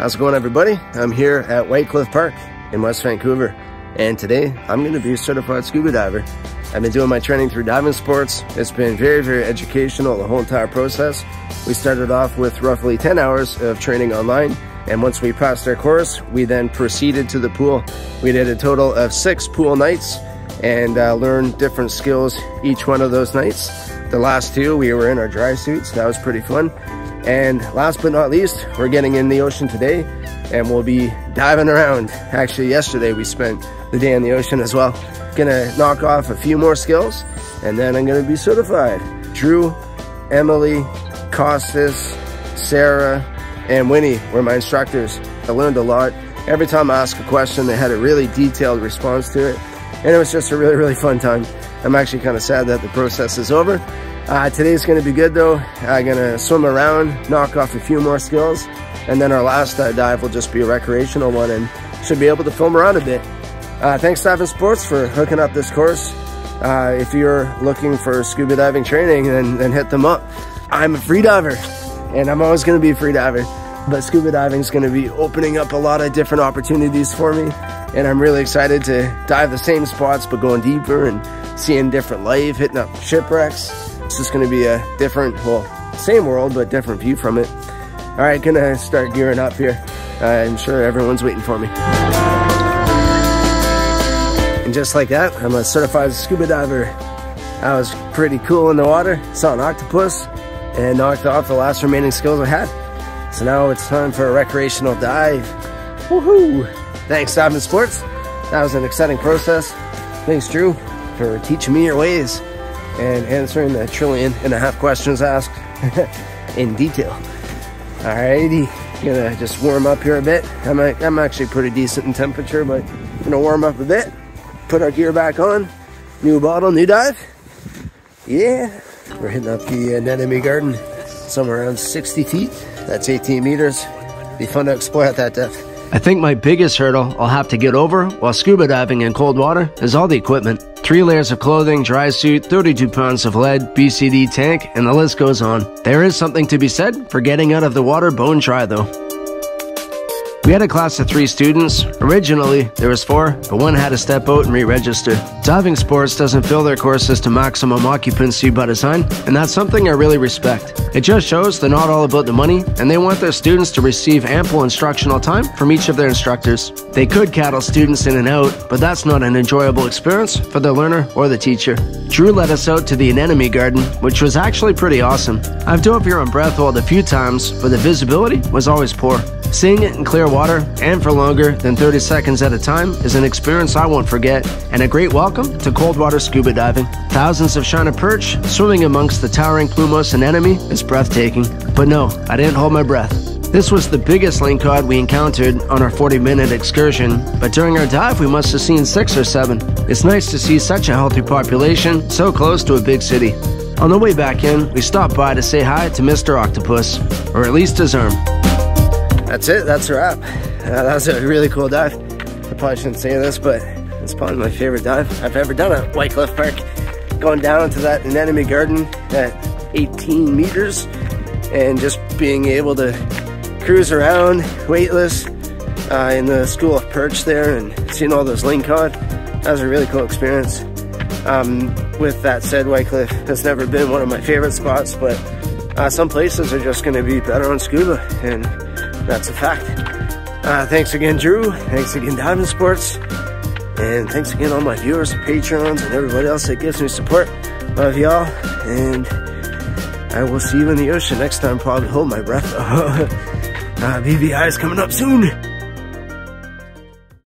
How's it going, everybody? I'm here at Whytecliff Park in West Vancouver, and today I'm going to be a certified scuba diver. I've been doing my training through Diving Sports. It's been very, very educational, the whole entire process. We started off with roughly 10 hours of training online, and once we passed our course, we then proceeded to the pool. We did a total of 6 pool nights and learned different skills each one of those nights. The last 2, we were in our dry suits. That was pretty fun. And last but not least, we're getting in the ocean today and we'll be diving around. Actually, yesterday we spent the day in the ocean as well. Gonna knock off a few more skills and then I'm gonna be certified. Drew, Emily, Costas, Sarah, and Winnie were my instructors. I learned a lot. Every time I asked a question, they had a really detailed response to it. And it was just a really, really fun time. I'm actually kind of sad that the process is over. Today's gonna be good though. I'm gonna swim around, knock off a few more skills, and then our last dive will just be a recreational one and should be able to film around a bit. Thanks to Divingsports for hooking up this course. If you're looking for scuba diving training, then hit them up. I'm a free diver, and I'm always gonna be a free diver, but scuba diving is gonna be opening up a lot of different opportunities for me, and I'm really excited to dive the same spots, but going deeper and seeing different life, hitting up shipwrecks. It's just gonna be a different, well, same world, but different view from it. All right, gonna start gearing up here. I'm sure everyone's waiting for me. And just like that, I'm a certified scuba diver. I was pretty cool in the water, saw an octopus, and knocked off the last remaining skills I had. So now it's time for a recreational dive. Woohoo! Thanks, Diving Sports. That was an exciting process. Thanks, Drew, for teaching me your ways and answering the 1.5 trillion questions asked in detail. Alrighty, gonna just warm up here a bit. I'm actually pretty decent in temperature, but gonna warm up a bit. Put our gear back on. New bottle, new dive. Yeah, we're hitting up the anemone garden, somewhere around 60 feet. That's 18 meters. Be fun to explore at that depth. I think my biggest hurdle I'll have to get over while scuba diving in cold water is all the equipment. 3 layers of clothing, dry suit, 32 pounds of lead, BCD tank, and the list goes on. There is something to be said for getting out of the water bone dry though. We had a class of 3 students. Originally, there was 4, but one had to step out and re-register. Diving Sports doesn't fill their courses to maximum occupancy by design, and that's something I really respect. It just shows they're not all about the money, and they want their students to receive ample instructional time from each of their instructors. They could cattle students in and out, but that's not an enjoyable experience for the learner or the teacher. Drew led us out to the anemone garden, which was actually pretty awesome. I've dove here on breath hold a few times, but the visibility was always poor. Seeing it in clear water and for longer than 30 seconds at a time is an experience I won't forget, and a great welcome to cold water scuba diving. Thousands of shiner perch swimming amongst the towering plumose anemone is breathtaking. But no, I didn't hold my breath. This was the biggest lingcod we encountered on our 40-minute excursion, but during our dive we must have seen 6 or 7. It's nice to see such a healthy population so close to a big city. On the way back in, we stopped by to say hi to Mr. Octopus, or at least his arm. That's it, that's a wrap. That was a really cool dive. I probably shouldn't say this, but it's probably my favorite dive I've ever done at Whytecliff Park. Going down into that anemone garden at 18 meters and just being able to cruise around weightless in the school of perch there and seeing all those lingcod. That was a really cool experience. With that said, Whytecliff has never been one of my favorite spots, but some places are just going to be better on scuba, and that's a fact. Thanks again, Drew. Thanks again, Diving Sports. And thanks again, all my viewers, Patrons, and everybody else that gives me support. Love y'all. And I will see you in the ocean next time. Probably hold my breath. BVI is coming up soon.